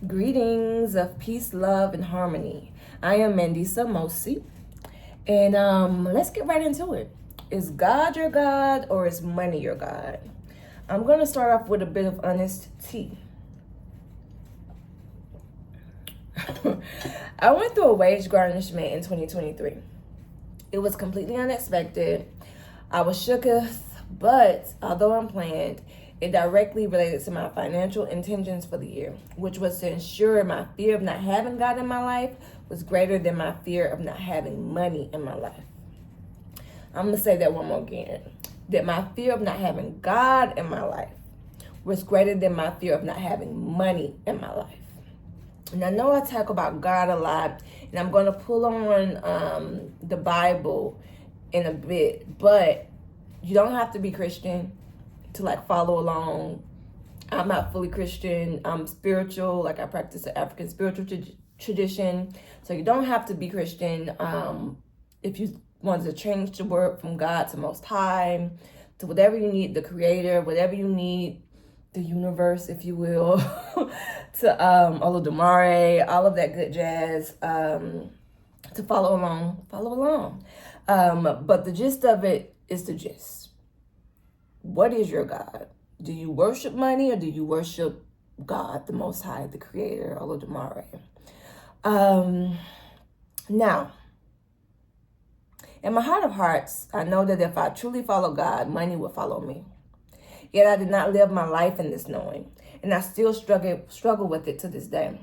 Greetings of peace, love, and harmony. I am MandisaMosi, and let's get right into it. Is God your God or is money your God? I'm going to start off with a bit of honest tea. I went through a wage garnishment in 2023. It was completely unexpected. I was shooketh, but although unplanned, it directly related to my financial intentions for the year, which was to ensure my fear of not having God in my life was greater than my fear of not having money in my life. I'm going to say that one more again. That my fear of not having God in my life was greater than my fear of not having money in my life. And I know I talk about God a lot, and I'm going to pull on the Bible in a bit, but you don't have to be Christian to follow along. I'm not fully Christian. I'm spiritual, I practice the African spiritual tradition. So you don't have to be Christian. If you want to change the word from God to Most High, to whatever you need, the Creator, whatever you need, the universe, if you will, to Olodumare, all of that good jazz, to follow along. But the gist of it is the gist. What is your God? Do you worship money or do you worship God, the Most High, the Creator, Olodumare? Now, in my heart of hearts, I know that if I truly follow God, money will follow me. Yet I did not live my life in this knowing, and I still struggle with it to this day.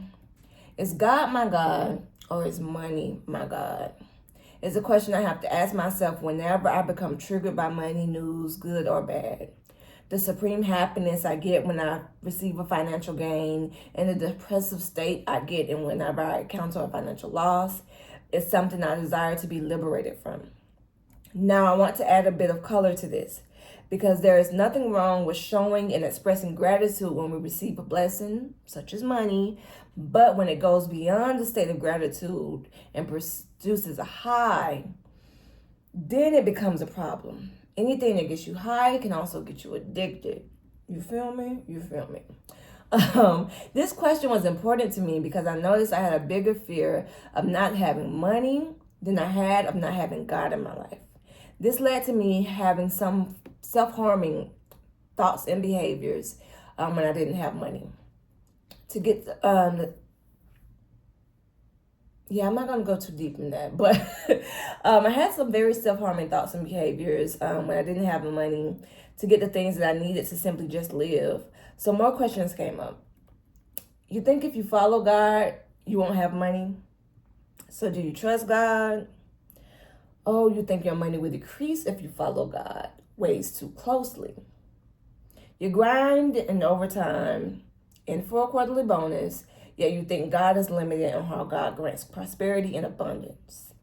Is God my God or is money my God? It's a question I have to ask myself whenever I become triggered by money news, good or bad. The supreme happiness I get when I receive a financial gain and the depressive state I get in whenever I encounter a financial loss is something I desire to be liberated from. Now I want to add a bit of color to this because there is nothing wrong with showing and expressing gratitude when we receive a blessing, such as money, but when it goes beyond the state of gratitude and produces a high, then it becomes a problem. Anything that gets you high can also get you addicted. You feel me? This question was important to me because I noticed I had a bigger fear of not having money than I had of not having God in my life. This led to me having some self-harming thoughts and behaviors when I didn't have money. To get I'm not going to go too deep in that, but I had some very self-harming thoughts and behaviors when I didn't have the money to get the things that I needed to simply just live. So more questions came up. You think if you follow God, you won't have money? So do you trust God? Oh, you think your money will decrease if you follow God ways too closely. You grind in overtime and for a quarterly bonus, yet you think God is limited on how God grants prosperity and abundance.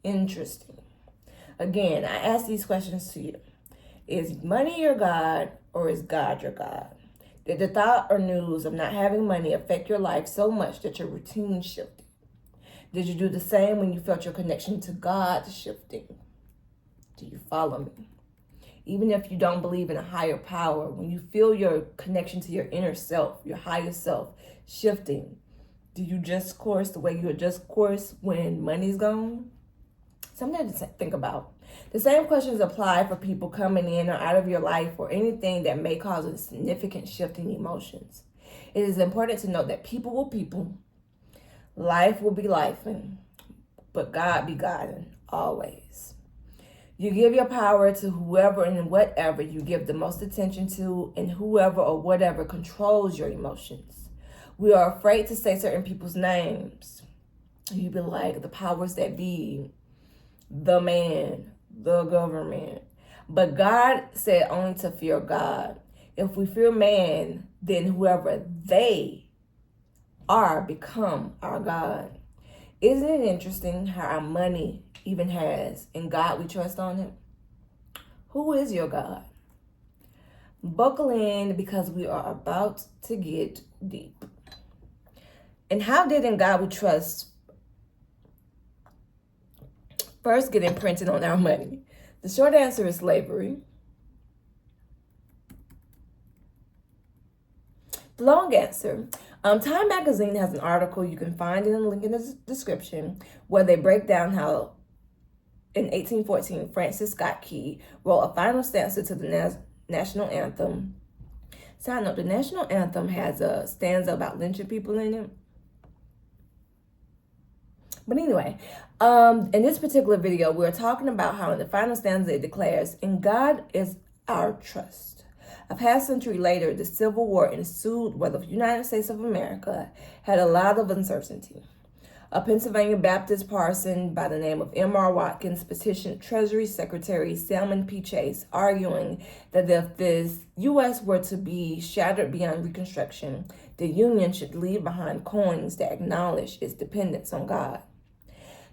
Interesting. Again, I ask these questions to you. Is money your God or is God your God? Did the thought or news of not having money affect your life so much that your routine shifted? Did you do the same when you felt your connection to God shifting? Do you follow me? Even if you don't believe in a higher power, when you feel your connection to your inner self, your higher self shifting, do you just course the way you adjust course when money's gone? Something to think about. The same questions apply for people coming in or out of your life or anything that may cause a significant shift in emotions. It is important to note that people will people, life will be lifing, but God be Godin' always. You give your power to whoever and whatever you give the most attention to, and whoever or whatever controls your emotions. We are afraid to say certain people's names. You be like, the powers that be, the man, the government. But God said only to fear God. If we fear man, then whoever they are become our God. Isn't it interesting how our money even has, in God we trust on him? Who is your God? Buckle in because we are about to get deep. And how did in God we trust first get imprinted on our money? The short answer is slavery. The long answer, Time Magazine has an article, you can find it in the link in the description, where they break down how in 1814 Francis Scott Key wrote a final stanza to the national anthem. Side note, the national anthem has a stanza about lynching people in it. But anyway, in this particular video, we're talking about how in the final stanza it declares, "In God is our trust." A half century later, the Civil War ensued where the United States of America had a lot of uncertainty. A Pennsylvania Baptist parson by the name of M.R. Watkins petitioned Treasury Secretary Salmon P. Chase, arguing that if the U.S. were to be shattered beyond reconstruction, the Union should leave behind coins that acknowledge its dependence on God.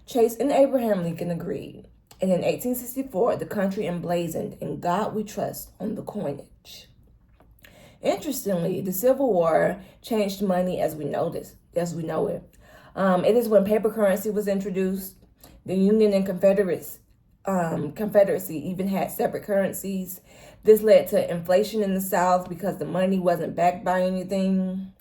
Chase and Abraham Lincoln agreed, and in 1864, the country emblazoned "In God We Trust" on the coinage. Interestingly, the Civil War changed money as we know it. It is when paper currency was introduced. The Union and Confederacy even had separate currencies. This led to inflation in the South because the money wasn't backed by anything.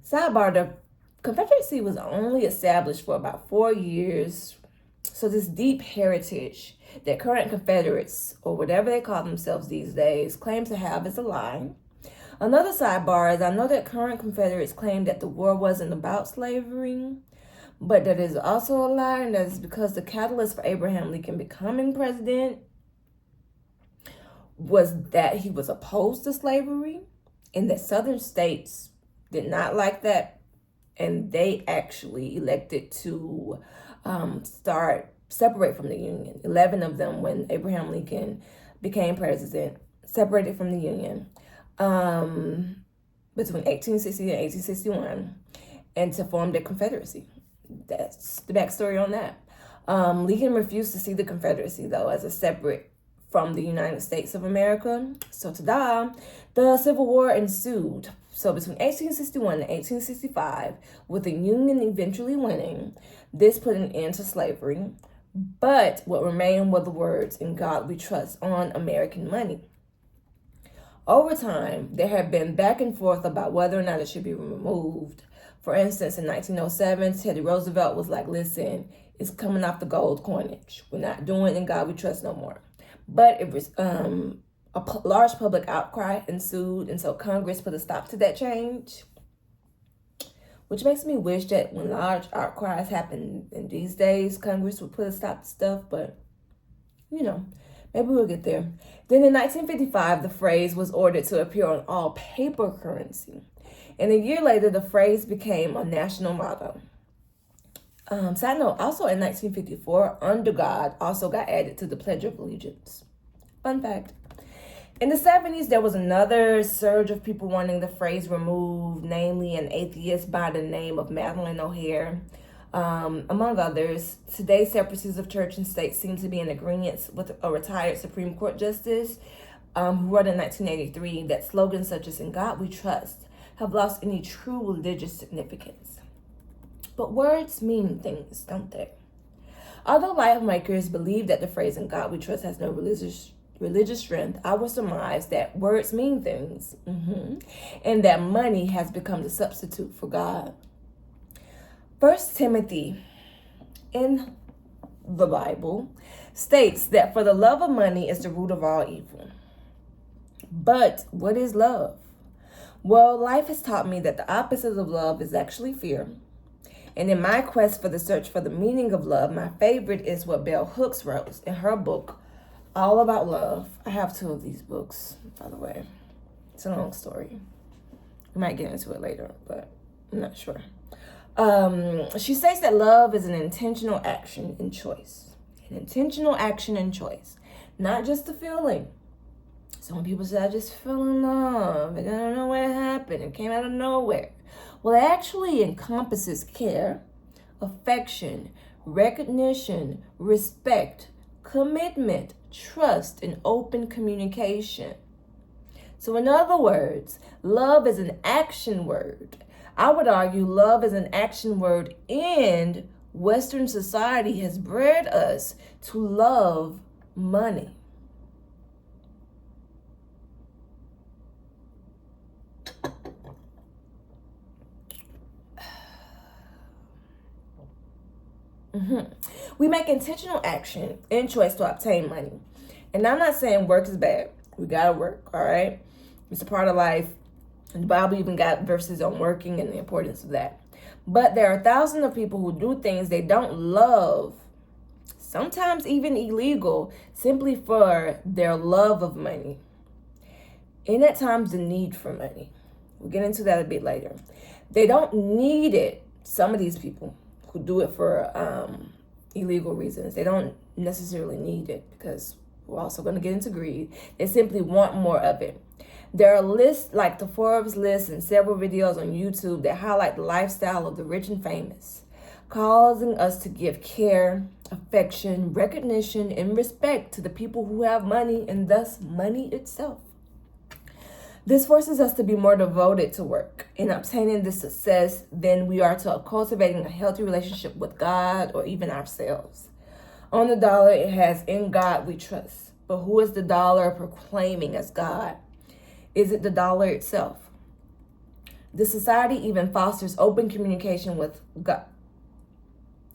Sidebar, the Confederacy was only established for about 4 years. So this deep heritage that current Confederates, or whatever they call themselves these days, claim to have is a lie. Another sidebar is I know that current Confederates claim that the war wasn't about slavery, but that is also a lie, and that is because the catalyst for Abraham Lincoln becoming president was that he was opposed to slavery, and that Southern states did not like that, and they actually elected to separate from the Union. 11 of them, when Abraham Lincoln became president, separated from the Union between 1860 and 1861, and to form the Confederacy. That's the backstory on that. Lincoln refused to see the Confederacy, though, as a separate from the United States of America. So, ta-da, the Civil War ensued. So between 1861 and 1865, with the Union eventually winning, this put an end to slavery. But what remained were the words, "In God We Trust," on American money. Over time, there have been back and forth about whether or not it should be removed. For instance, in 1907, Teddy Roosevelt was like, "Listen, it's coming off the gold coinage. We're not doing "In God We Trust" no more." But it was a large public outcry ensued, and so Congress put a stop to that change, which makes me wish that when large outcries happen in these days, Congress would put a stop to stuff, but, maybe we'll get there. Then in 1955, the phrase was ordered to appear on all paper currency, and a year later, the phrase became a national motto. Side note, also in 1954, "Under God" also got added to the Pledge of Allegiance. Fun fact. In the 70s, there was another surge of people wanting the phrase removed, namely an atheist by the name of Madeleine O'Hair, among others. Today, separatists of church and state seem to be in agreement with a retired Supreme Court justice who wrote in 1983 that slogans such as "In God We Trust" have lost any true religious significance. But words mean things, don't they? Although life makers believe that the phrase "In God We Trust" has no religious strength, I would surmise that words mean things, and that money has become the substitute for God. 1 Timothy in the Bible states that for the love of money is the root of all evil. But what is love? Well, life has taught me that the opposite of love is actually fear. And in my quest for the search for the meaning of love, my favorite is what Bell Hooks wrote in her book, All About Love. I have 2 of these books, by the way. It's a long story. We might get into it later, but I'm not sure. She states that love is an intentional action and choice. An intentional action and choice, not just a feeling. So when people say, "I just fell in love, and I don't know what happened, it came out of nowhere." Well, it actually encompasses care, affection, recognition, respect, commitment, trust, and open communication. So in other words, love is an action word. I would argue love is an action word, and Western society has bred us to love money. We make intentional action and choice to obtain money. And I'm not saying work is bad. We gotta work, all right? It's a part of life. And the Bible even got verses on working and the importance of that. But there are thousands of people who do things they don't love, sometimes even illegal, simply for their love of money. And at times the need for money. We'll get into that a bit later. They don't need it. Some of these people who do it for illegal reasons, they don't necessarily need it, because we're also going to get into greed. They simply want more of it. There are lists like the Forbes list and several videos on YouTube that highlight the lifestyle of the rich and famous, causing us to give care, affection, recognition, and respect to the people who have money, and thus money itself. This forces us to be more devoted to work in obtaining this success than we are to cultivating a healthy relationship with God or even ourselves. On the dollar, it has "In God We Trust." But who is the dollar proclaiming as God? Is it the dollar itself? The society even fosters open communication with God.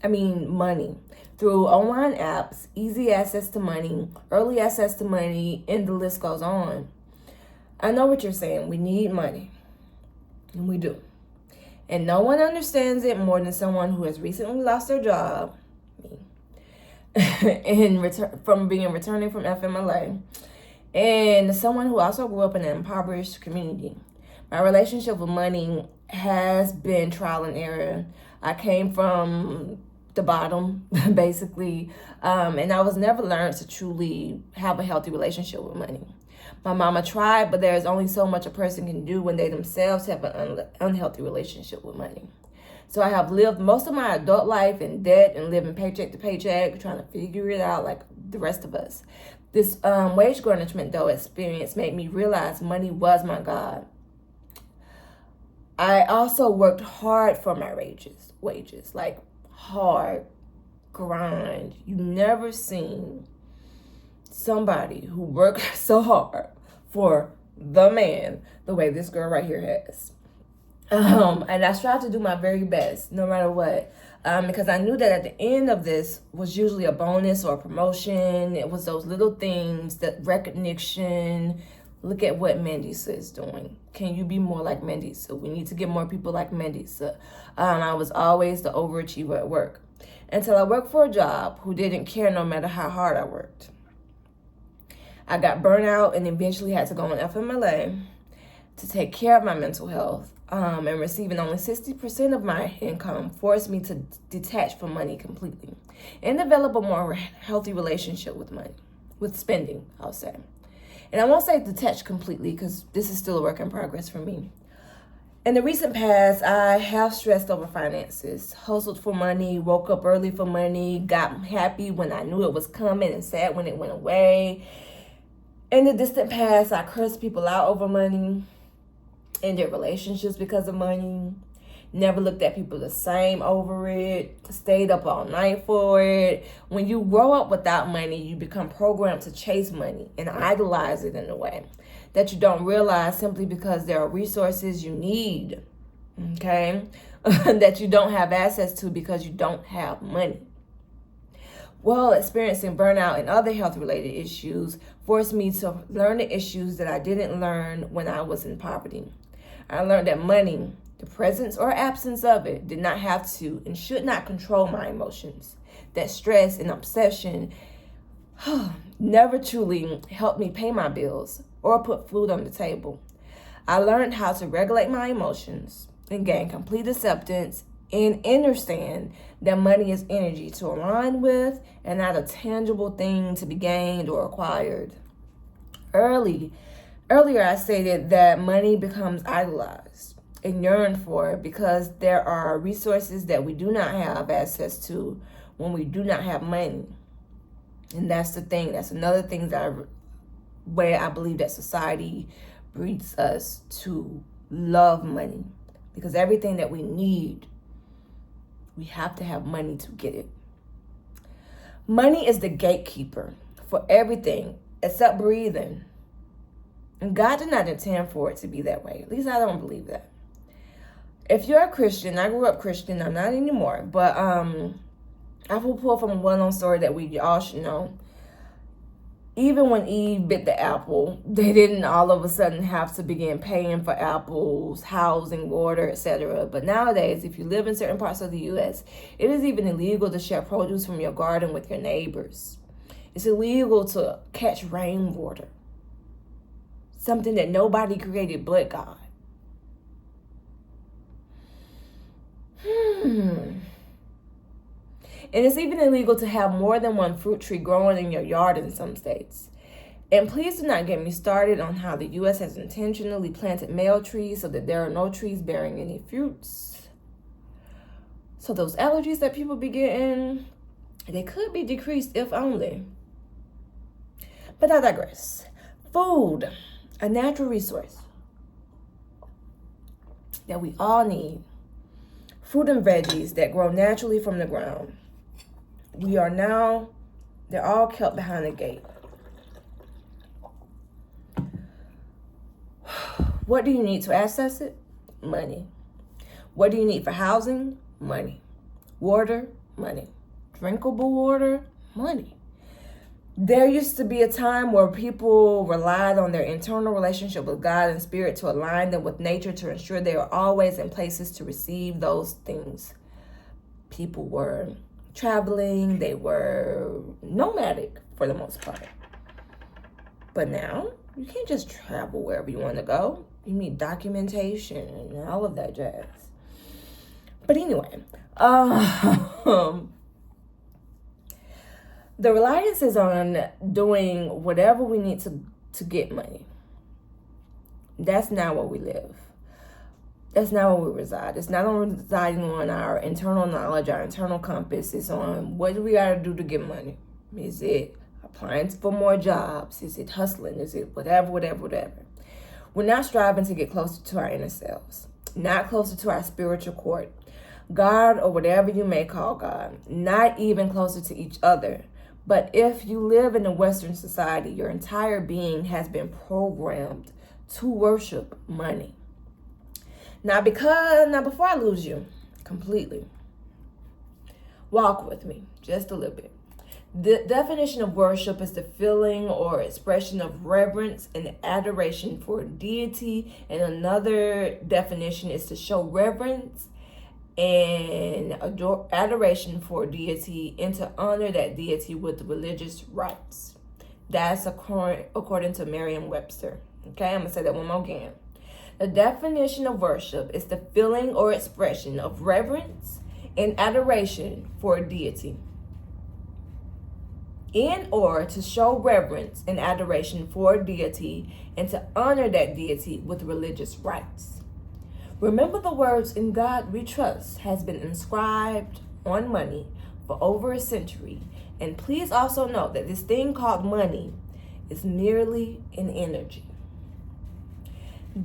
Money. Through online apps, easy access to money, early access to money, and the list goes on. I know what you're saying. We need money. And we do. And no one understands it more than someone who has recently lost their job, me, returning from FMLA, and someone who also grew up in an impoverished community. My relationship with money has been trial and error. I came from the bottom, basically, and I was never learned to truly have a healthy relationship with money. My mama tried, but there's only so much a person can do when they themselves have an unhealthy relationship with money. So I have lived most of my adult life in debt and living paycheck to paycheck, trying to figure it out like the rest of us. This wage garnishment, though, experience made me realize money was my God. I also worked hard for my wages, like hard, grind. You never seen somebody who worked so hard for the man the way this girl right here has. And I strive to do my very best no matter what, because I knew that at the end of this was usually a bonus or a promotion. It was those little things, that recognition. Look at what Mandisa is doing. Can you be more like Mandisa? We need to get more people like Mandisa. I was always the overachiever at work until I worked for a job who didn't care no matter how hard I worked. I got burnt out and eventually had to go on FMLA to take care of my mental health. And receiving only 60% of my income forced me to detach from money completely and develop a more healthy relationship with money, with spending, I'll say. And I won't say detach completely, because this is still a work in progress for me. In the recent past, I have stressed over finances, hustled for money, woke up early for money, got happy when I knew it was coming and sad when it went away. In the distant past, I cursed people out over money, ended relationships because of money, never looked at people the same over it, stayed up all night for it. When you grow up without money, you become programmed to chase money and idolize it in a way that you don't realize, simply because there are resources you need, okay, that you don't have access to because you don't have money. Well, experiencing burnout and other health-related issues forced me to learn the issues that I didn't learn when I was in poverty. I learned that money, the presence or absence of it, did not have to and should not control my emotions. That stress and obsession never truly helped me pay my bills or put food on the table. I learned how to regulate my emotions and gain complete acceptance and understand that money is energy to align with and not a tangible thing to be gained or acquired. Earlier I stated that money becomes idolized and yearned for because there are resources that we do not have access to when we do not have money. And that's the thing. That's another thing where I believe that society breeds us to love money, because everything that we need, we have to have money to get it. Money is the gatekeeper for everything except breathing. And God did not intend for it to be that way. At least I don't believe that. If you're a Christian, I grew up Christian, I'm not anymore, but I will pull from a well-known story that we all should know. Even when Eve bit the apple, they didn't all of a sudden have to begin paying for apples, housing, water, etc. But nowadays, if you live in certain parts of the U.S., it is even illegal to share produce from your garden with your neighbors. It's illegal to catch rainwater, something that nobody created but God. And it's even illegal to have more than one fruit tree growing in your yard in some states. And please do not get me started on how the U.S. has intentionally planted male trees so that there are no trees bearing any fruits. So those allergies that people be getting, they could be decreased if only. But I digress. Food, a natural resource that we all need. Fruit and veggies that grow naturally from the ground. They're all kept behind the gate. What do you need to access it? Money. What do you need for housing? Money. Water? Money. Drinkable water? Money. There used to be a time where people relied on their internal relationship with God and spirit to align them with nature to ensure they are always in places to receive those things. People were traveling, they were nomadic for the most part. But now, you can't just travel wherever you want to go. You need documentation and all of that jazz. But anyway, the reliance is on doing whatever we need to get money. That's not where we live. That's not where we reside. It's not on residing on our internal knowledge, our internal compass. It's on what do we got to do to get money. Is it applying for more jobs? Is it hustling? Is it whatever? We're not striving to get closer to our inner selves, not closer to our spiritual court, God, or whatever you may call God, not even closer to each other. But if you live in a Western society, your entire being has been programmed to worship money. Now, before I lose you completely, walk with me just a little bit. The definition of worship is the feeling or expression of reverence and adoration for a deity. And another definition is to show reverence and adoration for a deity and to honor that deity with religious rites. That's according to Merriam-Webster. Okay, I'm going to say that one more again. The definition of worship is the feeling or expression of reverence and adoration for a deity, in or to show reverence and adoration for a deity and to honor that deity with religious rites. Remember, the words "in God we trust" has been inscribed on money for over a century. And please also note that this thing called money is merely an energy.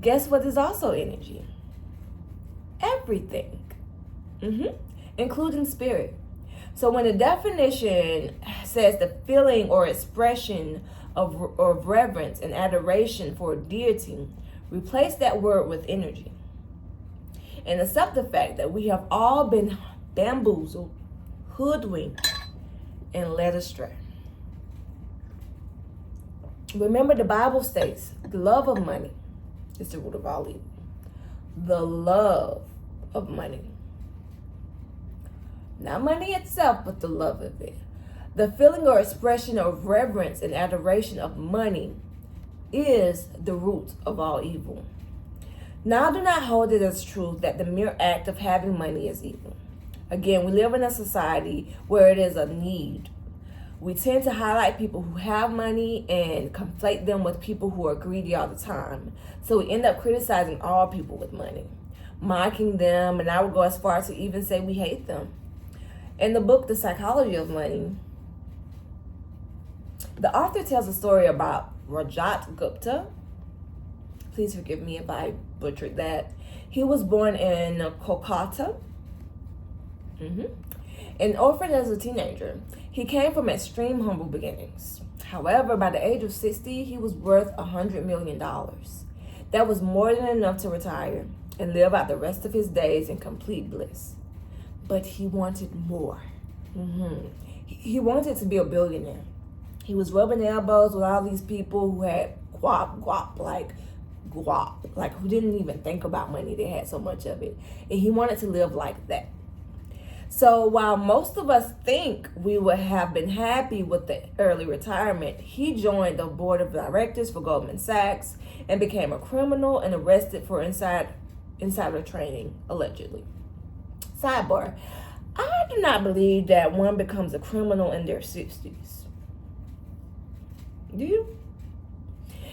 Guess what is also energy? Everything, including spirit. So when the definition says the feeling or expression of reverence and adoration for a deity, replace that word with energy. And accept the fact that we have all been bamboozled, hoodwinked, and led astray. Remember, the Bible states the love of money is the root of all evil. The love of money. Not money itself, but the love of it. The feeling or expression of reverence and adoration of money is the root of all evil. Now, do not hold it as truth that the mere act of having money is evil. Again, we live in a society where it is a need. We tend to highlight people who have money and conflate them with people who are greedy all the time. So we end up criticizing all people with money, mocking them, and I would go as far as to even say we hate them. In the book, The Psychology of Money, the author tells a story about Rajat Gupta. Please forgive me if I butchered that. He was born in Kolkata, an orphan as a teenager. He came from extreme humble beginnings. However, by the age of 60, he was worth $100 million. That was more than enough to retire and live out the rest of his days in complete bliss. But he wanted more. He wanted to be a billionaire. He was rubbing elbows with all these people who had guap, like who didn't even think about money. They had so much of it. And he wanted to live like that. So while most of us think we would have been happy with the early retirement, he joined the board of directors for Goldman Sachs and became a criminal and arrested for insider trading, allegedly. Sidebar, I do not believe that one becomes a criminal in their 60s. Do you?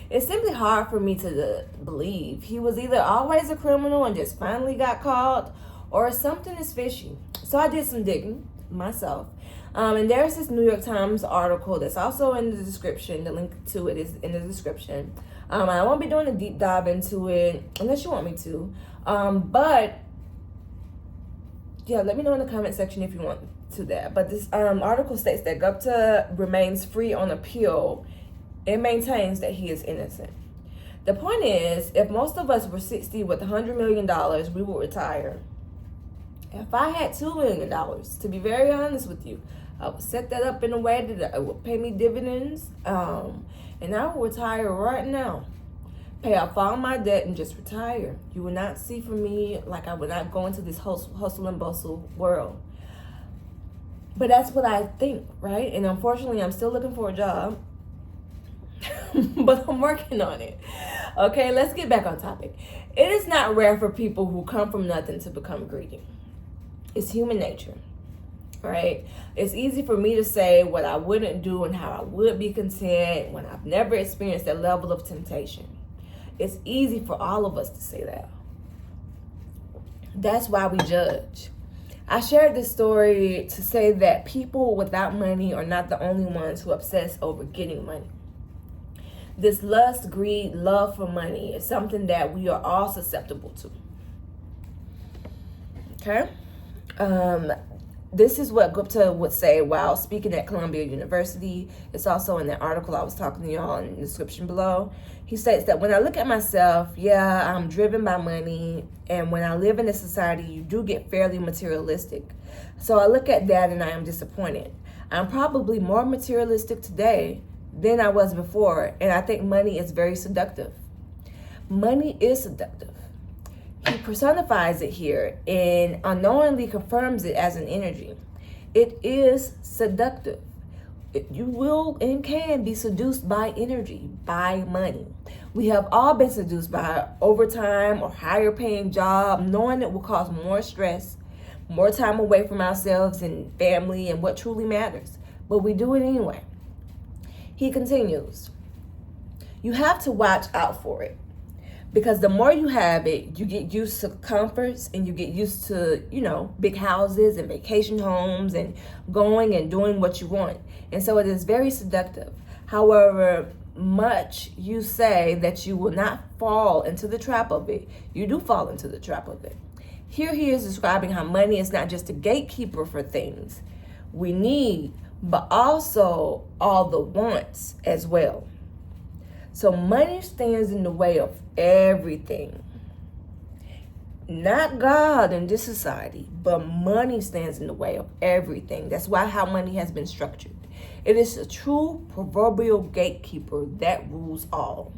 It's simply hard for me to believe. He was either always a criminal and just finally got caught, or something is fishy. So I did some digging myself. And there's this New York Times article that's also in the description. The link to it is in the description. I won't be doing a deep dive into it unless you want me to. But yeah, let me know in the comment section if you want to that. But this article states that Gupta remains free on appeal and maintains that he is innocent. The point is, if most of us were 60 with $100 million, we would retire. If I had $2 million, to be very honest with you, I would set that up in a way that it would pay me dividends, and I would retire right now. Pay off all my debt and just retire. You will not see from me, like I would not go into this hustle and bustle world. But that's what I think, right? And unfortunately, I'm still looking for a job. But I'm working on it. Okay, let's get back on topic. It is not rare for people who come from nothing to become greedy. It's human nature, right? It's easy for me to say what I wouldn't do and how I would be content when I've never experienced that level of temptation. It's easy for all of us to say that. That's why we judge. I shared this story to say that people without money are not the only ones who obsess over getting money. This lust, greed, love for money is something that we are all susceptible to. Okay? This is what Gupta would say while speaking at Columbia University. It's also in the article I was talking to y'all in the description below. He states that when I look at myself, yeah, I'm driven by money. And when I live in a society, you do get fairly materialistic. So I look at that and I am disappointed. I'm probably more materialistic today than I was before. And I think money is very seductive. Money is seductive. He personifies it here and unknowingly confirms it as an energy. It is seductive. You will and can be seduced by energy, by money. We have all been seduced by overtime or higher paying job, knowing it will cause more stress, more time away from ourselves and family and what truly matters. But we do it anyway. He continues, you have to watch out for it. Because the more you have it, you get used to comforts and you get used to, big houses and vacation homes and going and doing what you want. And so it is very seductive. However much you say that you will not fall into the trap of it, you do fall into the trap of it. Here he is describing how money is not just a gatekeeper for things we need, but also all the wants as well. So money stands in the way of everything. Not God in this society, but money stands in the way of everything. That's why how money has been structured. It is a true proverbial gatekeeper that rules all.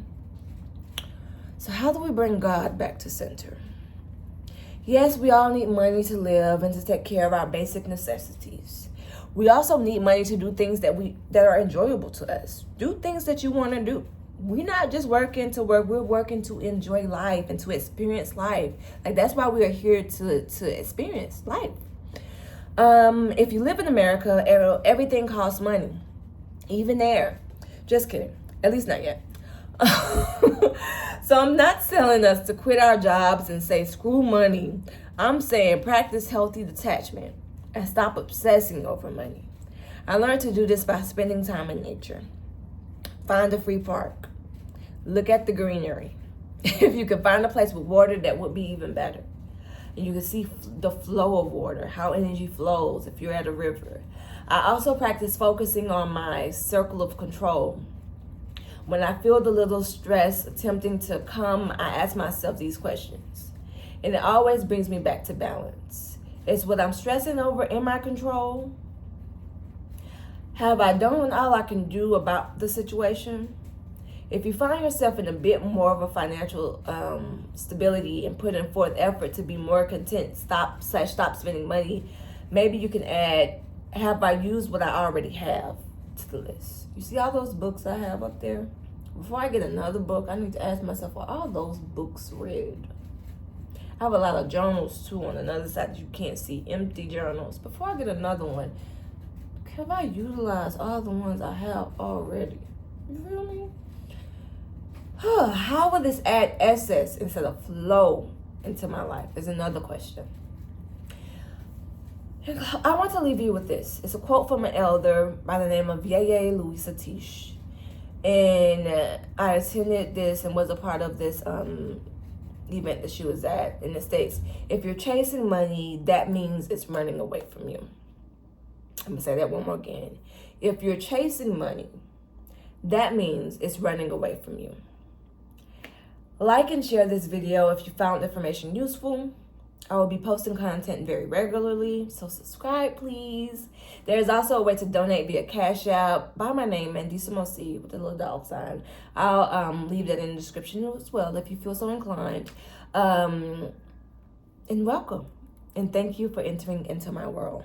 So how do we bring God back to center? Yes, we all need money to live and to take care of our basic necessities. We also need money to do things that are enjoyable to us. Do things that you want to do. We're not just working to work, we're working to enjoy life and to experience life. Like, that's why we are here to experience life. If you live in America, everything costs money. Even air. Just kidding. At least not yet. So I'm not telling us to quit our jobs and say screw money. I'm saying practice healthy detachment and stop obsessing over money. I learned to do this by spending time in nature. Find a free park. Look at the greenery. If you could find a place with water, that would be even better. And you can see the flow of water, how energy flows if you're at a river. I also practice focusing on my circle of control. When I feel the little stress attempting to come, I ask myself these questions. And it always brings me back to balance. Is what I'm stressing over in my control? Have I done all I can do about the situation? If you find yourself in a bit more of a financial stability and putting forth effort to be more content, stop spending money, maybe you can add, have I used what I already have to the list? You see all those books I have up there? Before I get another book, I need to ask myself, are all those books read? I have a lot of journals too on another side that you can't see, empty journals. Before I get another one, have I utilized all the ones I have already? You feel me? How will this add essence instead of flow into my life is another question. I want to leave you with this. It's a quote from an elder by the name of Yeye Louis Satish. And I attended this and was a part of this event that she was at in the States. If you're chasing money, that means it's running away from you. I'm going to say that one more again. If you're chasing money, that means it's running away from you. Like and share this video if you found information useful. I will be posting content very regularly, so subscribe, please. There's also a way to donate via Cashapp by my name, MandisaMosi, with a little dollar sign. I'll leave that in the description as well if you feel so inclined. And welcome. And thank you for entering into my world.